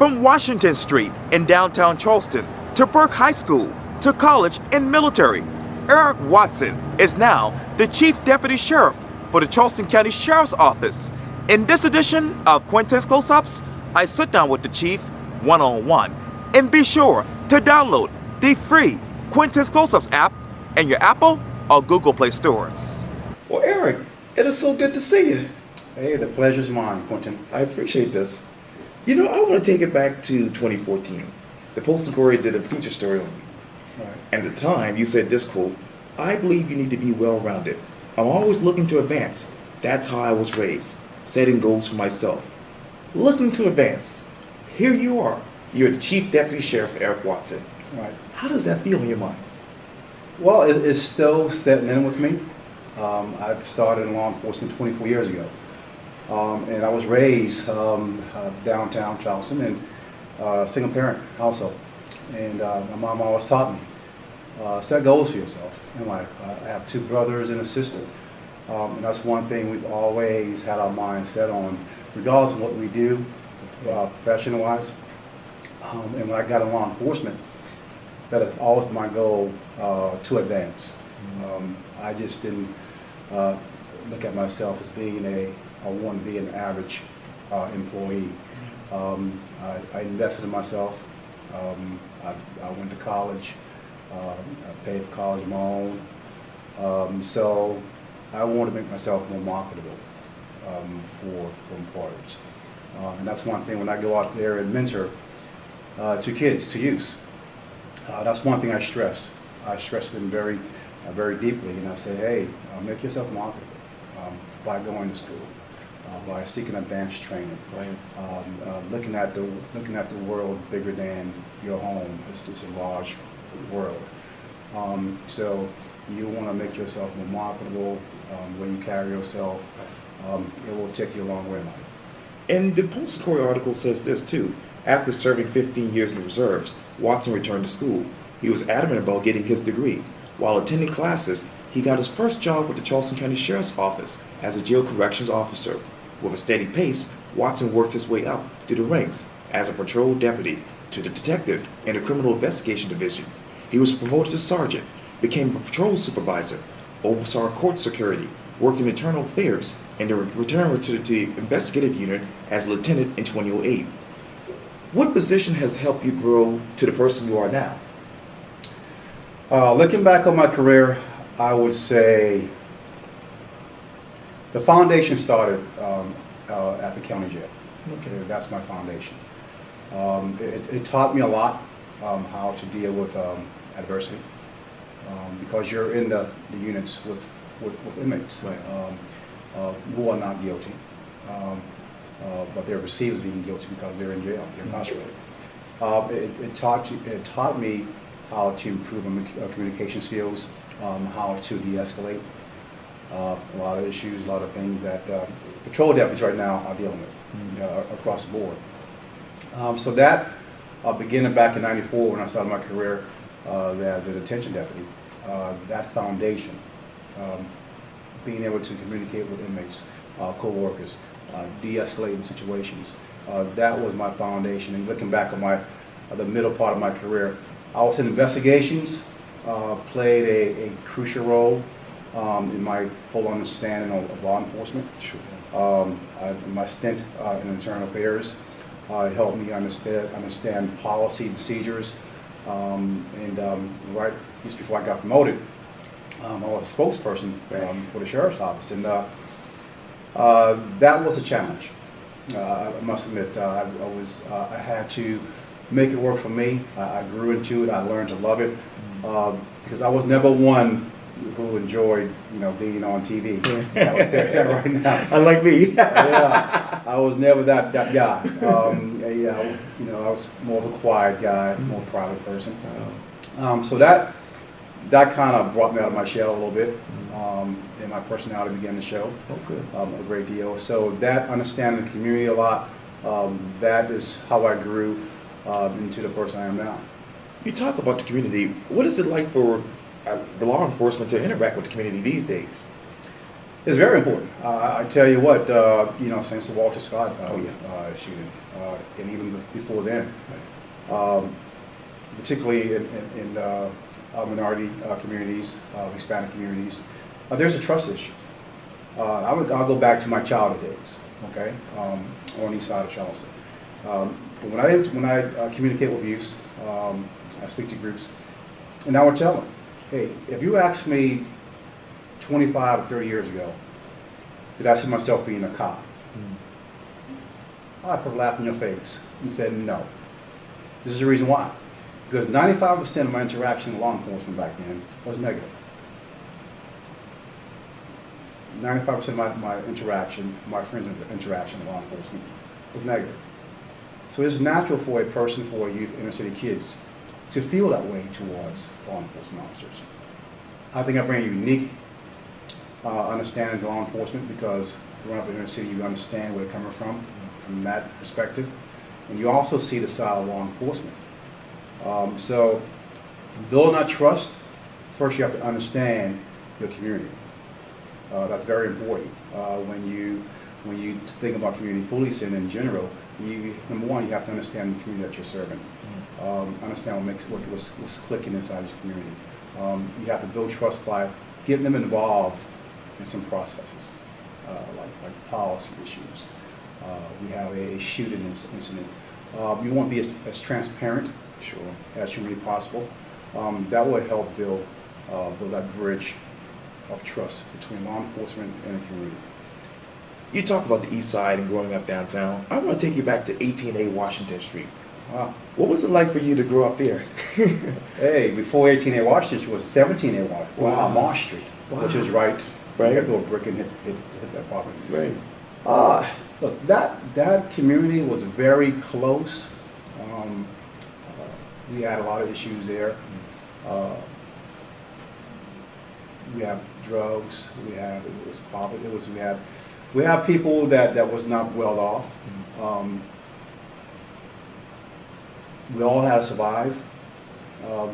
From Washington Street in downtown Charleston to Burke High School to college and military, Eric Watson is now the Chief Deputy Sheriff for the Charleston County Sheriff's Office. In this edition of Quintin's Close-Ups, I sit down with the Chief one-on-one. And be sure to download the free Quintin's Close-Ups app in your Apple or Google Play stores. Well, Eric, it is so good to see you. Hey, the pleasure's mine, Quintin. I appreciate this. You know, I want to take it back to 2014. The Post-Inquiry did a feature story on you. Right. And at the time, you said this quote, "I believe you need to be well-rounded. I'm always looking to advance. That's how I was raised, setting goals for myself." Looking to advance. Here you are. You're the Chief Deputy Sheriff, Eric Watson. Right. How does that feel in your mind? Well, it's still setting in with me. I've started in law enforcement 24 years ago. And I was raised downtown Charleston in single parent household. And my mom always taught me, set goals for yourself in life. I have two brothers and a sister. And that's one thing we've always had our minds set on, regardless of what we do, professional-wise. And when I got in law enforcement, that has always been my goal to advance. I just didn't look at myself as being I want to be an average employee. I invested in myself. I went to college. I paid for college on my own. So I want to make myself more marketable for employers. And that's one thing when I go out there and mentor to kids, to youth. That's one thing I stress. I stress them very deeply, and I say, hey, make yourself marketable by going to school, by seeking advanced training, Right. looking at the world bigger than your home. It's a large world. So you want to make yourself more marketable. When you carry yourself, it will take you a long way in life. And the Post-Inquiry article says this too. After serving 15 years in the reserves, Watson returned to school. He was adamant about getting his degree. While attending classes, he got his first job with the Charleston County Sheriff's Office as a jail corrections officer. With a steady pace, Watson worked his way up through the ranks as a patrol deputy to the detective in the Criminal Investigation Division. He was promoted to sergeant, became a patrol supervisor, oversaw court security, worked in internal affairs, and then returned to the investigative unit as lieutenant in 2008. What position has helped you grow to the person you are now? Looking back on my career, I would say the foundation started at the county jail. Okay. That's my foundation. It taught me a lot how to deal with adversity because you're in the units with inmates Right. who are not guilty, but they're perceived as being guilty because they're in jail, they're incarcerated. It taught me how to improve my communication skills, how to de-escalate a lot of issues, a lot of things that patrol deputies right now are dealing with across the board. So that, beginning back in '94 when I started my career as a detention deputy, that foundation, being able to communicate with inmates, co-workers, de-escalating situations, that was my foundation. And looking back on the middle part of my career, I was in investigations, played a crucial role in my full understanding of law enforcement. Sure. My stint in internal affairs helped me understand policy procedures. Right just before I got promoted, I was a spokesperson for the sheriff's office, and that was a challenge. I must admit, I had to make it work for me. I grew into it. I learned to love it because I was never one who enjoyed, being on TV. I will tell you that right now. Unlike me. Yeah, I was never that guy. I was more of a quiet guy, more private person. So that kind of brought me out of my shell a little bit, and my personality began to show a great deal. So that understanding the community a lot, that is how I grew into the person I am now. You talk about the community. What is it like for the law enforcement to interact with the community these days? It's very important. I tell you what, since the Walter Scott shooting, and even before then, particularly in minority communities, Hispanic communities, there's a trust issue. I'll go back to my childhood days, okay, on the east side of Charleston. When I communicate with youth, I speak to groups, and I would tell them, hey, if you asked me 25 or 30 years ago, did I see myself being a cop? I'd put a laugh in your face and said no. This is the reason why. Because 95% of my interaction with law enforcement back then was negative. 95% of my interaction, my friends' interaction with law enforcement was negative. So it's natural for a person, for youth, inner city kids, to feel that way towards law enforcement officers. I think I bring a unique understanding to law enforcement because growing up in inner city, you understand where they're coming from that perspective. And you also see the side of law enforcement. So building that trust, first you have to understand your community. That's very important. When you think about community policing in general, number one, you have to understand the community that you're serving. Understand what's clicking inside your community. You have to build trust by getting them involved in some processes, like policy issues. We have a shooting incident. You want to be as transparent as humanly possible. That will help build that bridge of trust between law enforcement and the community. You talk about the east side and growing up downtown. I want to take you back to 18A Washington Street. Wow. What was it like for you to grow up there? Hey, before 18A Washington Street was 17A Washington, Wow. Marsh Street, which is right. You have to throw a brick and hit that property. Right. Look, that community was very close. We had a lot of issues there. We have drugs. We have poverty. We have people that was not well off. We all had to survive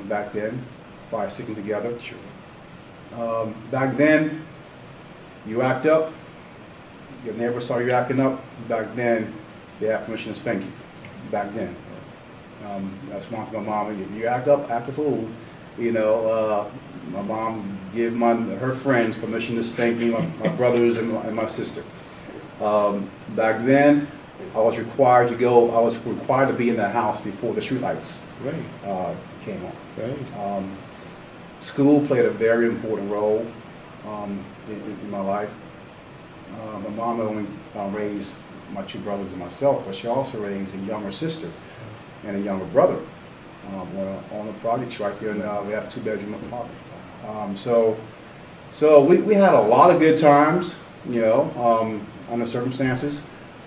back then by sticking together. Sure. Back then, you act up. Your neighbor saw you acting up. Back then, they had permission to spank you. Back then. That's one for my mom. If you act up, act a fool. My mom gave her friends permission to spank me, my brothers and my sister. Back then, I was required to be in the house before the streetlights came on. Right. School played a very important role in my life. My mom not only raised my two brothers and myself, but she also raised a younger sister and a younger brother on the projects right there. And we have a two-bedroom apartment. So we had a lot of good times, under circumstances.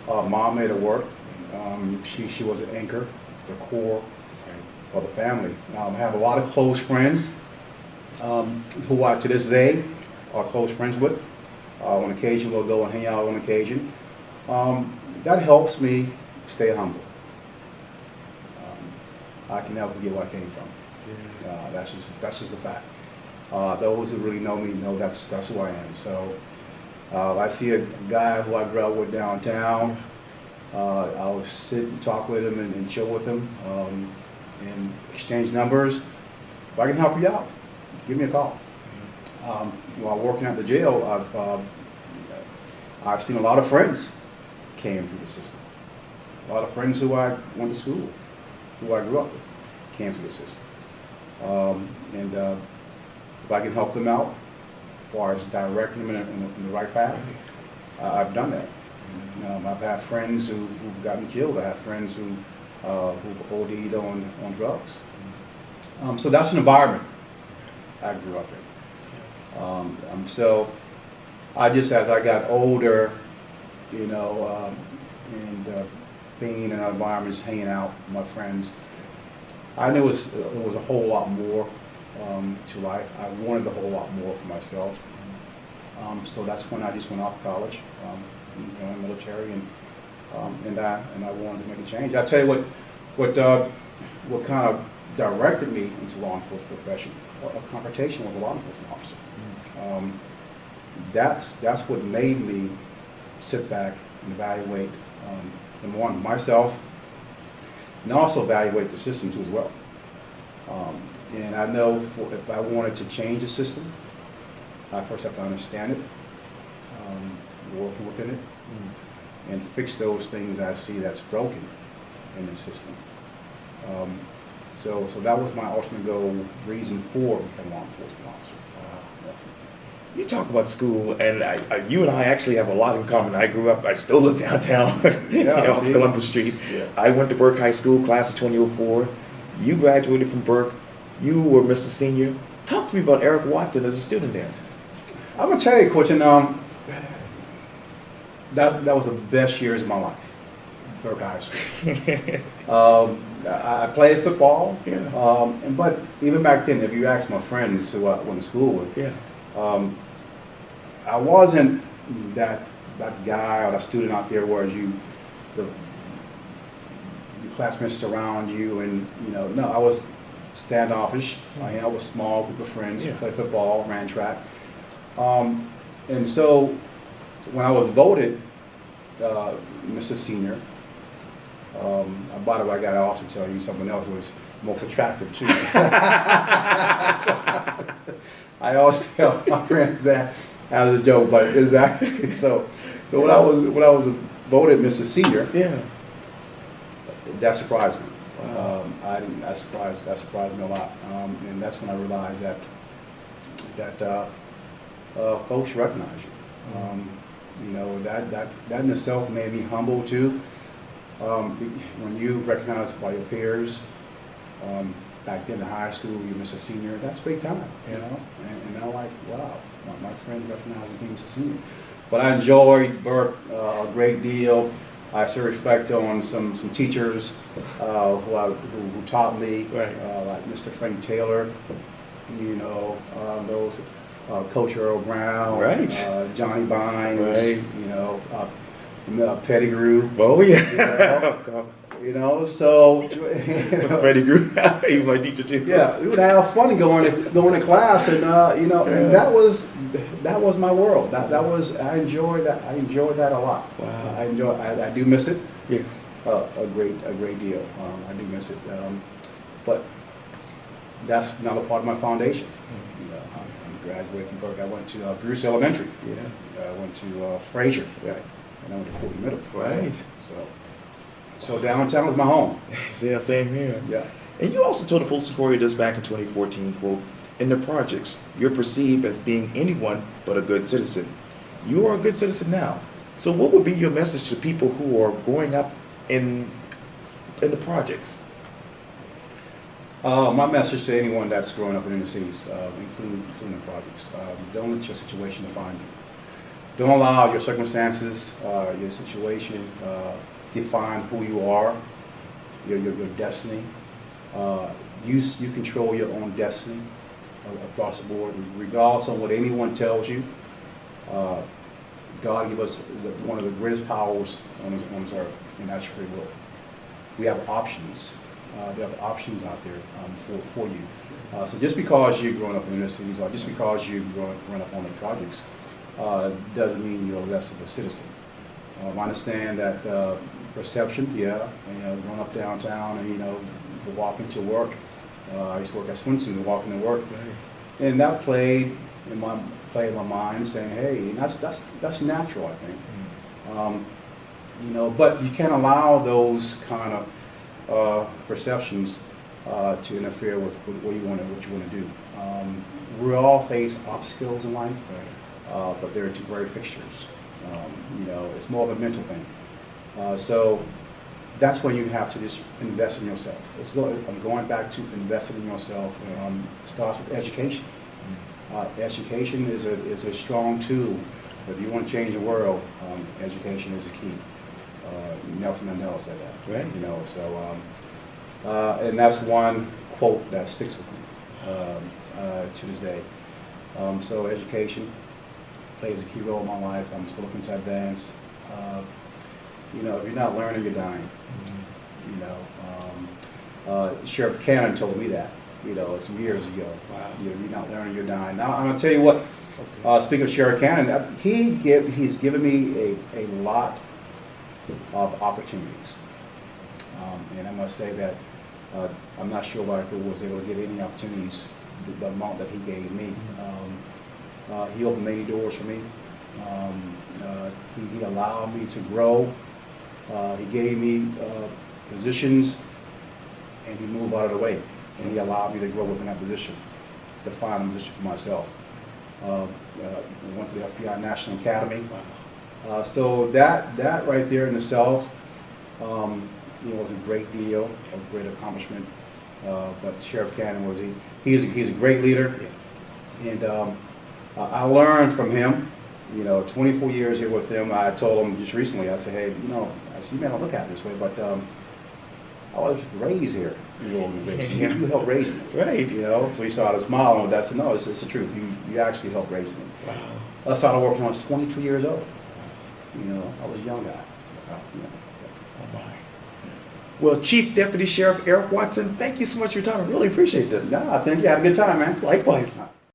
Mom made it work. She was an anchor, the core of the family. I have a lot of close friends who I, to this day, are close friends with. On occasion, we'll go and hang out on occasion. That helps me stay humble. I can never forget where I came from. That's just a fact. Those who really know me know that's who I am. So I see a guy who I grew up with downtown. I'll sit and talk with him and chill with him and exchange numbers. If I can help you out, give me a call. While working at the jail, I've seen a lot of friends came through the system. A lot of friends who I went to school, who I grew up with, came through the system. And if I can help them out, as far as directing them in the right path, I've done that. I've had friends who've gotten killed. I have friends who've OD'd on drugs. So that's an environment I grew up in. So as I got older, and being in environments, hanging out with my friends, I knew it was a whole lot more to life. I wanted a whole lot more for myself. So that's when I just went off to college, in the military, and I wanted to make a change. I'll tell you what kind of directed me into law enforcement profession, a confrontation with a law enforcement officer. that's what made me sit back and evaluate, number one, myself, and also evaluate the system too as well. And I know if I wanted to change the system, I first have to understand it, working within it, and fix those things I see that's broken in the system. So that was my ultimate goal, reason for becoming a law enforcement officer. You talk about school, and you and I actually have a lot in common. I still live downtown, off Columbus Street. Yeah. I went to Burke High School, class of 2004. You graduated from Burke. You were Mr. Senior. Talk to me about Eric Watson as a student there. I'm gonna tell you, Quintin, that was the best years of my life, Burke High School. I played football, but even back then, if you ask my friends who I went to school with, I wasn't that guy or that student out there where your classmates surround you, and no, I was standoffish. I was a small group of friends, played football, ran track, and so when I was voted Mr. Senior, by the way, I got to also tell you something else was most attractive too. I always tell my friends that as a joke, but exactly. So when I was voted Mr. Senior, that surprised me. Wow. That surprised me a lot, and that's when I realized that folks recognize you. That in itself made me humble too. When you recognize by your peers, back then in high school, you Mr. Senior, that's big time, And I'm like, wow, my friends recognize me as a senior. But I enjoyed Burke a great deal. I still reflect on some teachers who taught me, like Mr. Frank Taylor, those Coach Earl Brown, Johnny Bynes, Pettigrew. Oh yeah. So Mr. Pettigrew, he was my teacher too. Yeah, we would have fun going to class, and and that was my world. I enjoyed that a lot. Wow. I do miss it. Yeah. A great deal. I do miss it. But that's another part of my foundation. I graduated from Burke. I went to Bruce Elementary. Yeah. I went to Fraser. Right. And I went to Fort Middle. Right. So downtown is my home. Yeah, same here. Yeah. And you also told the Postal Courier this back in 2014, quote, "In the projects, you're perceived as being anyone but a good citizen. You are a good citizen now. So what would be your message to people who are growing up in the projects?" My message to anyone that's growing up in inner cities, including the projects, don't let your situation define you. Don't allow your circumstances, your situation, define who you are, your destiny. You control your own destiny across the board, regardless of what anyone tells you. God gave us one of the greatest powers on this earth, and that's free will. We have options. We have options out there for you. So just because you're growing up in inner cities, or just because you're growing up on the projects, doesn't mean you're less of a citizen. I understand that perception, growing up downtown and walking to work. I used to work at Swinton's and walking to work, and that played in my mind, saying, "Hey, that's natural, I think." But you can't allow those kind of perceptions to interfere with what you want to do. We all face obstacles in life, but they're temporary fixtures. It's more of a mental thing. So that's when you have to just invest in yourself. I'm going back to investing in yourself. Starts with education. Education is a strong tool. If you want to change the world, education is the key. Nelson Mandela said that. Right. And that's one quote that sticks with me to this day. So education plays a key role in my life. I'm still looking to advance. If you're not learning, you're dying. Sheriff Cannon told me that, some years ago. Wow. You're not learning, you're dying. Now, I'm going to tell you what, Speaking of Sheriff Cannon, he's given me a lot of opportunities. And I must say that I'm not sure if I was able to get any opportunities the amount that he gave me. He opened many doors for me. He allowed me to grow. He gave me positions, and he moved out of the way. And he allowed me to grow within that position, to find a position for myself. Went to the FBI National Academy. So that right there in itself, was a great deal, a great accomplishment. But Sheriff Cannon he's a great leader. Yes. And I learned from him. 24 years here with him. I told him just recently. I said, hey, you may not look at it this way, but I was raised here in the organization. You helped raise me. Right. So he started smiling with that. I said, no, it's the truth. You actually helped raise me. Wow. I started working when I was 22 years old. I was a young guy. Oh my. Well, Chief Deputy Sheriff Eric Watson, thank you so much for your time. I really appreciate this. No, I think you had a good time, man. Likewise.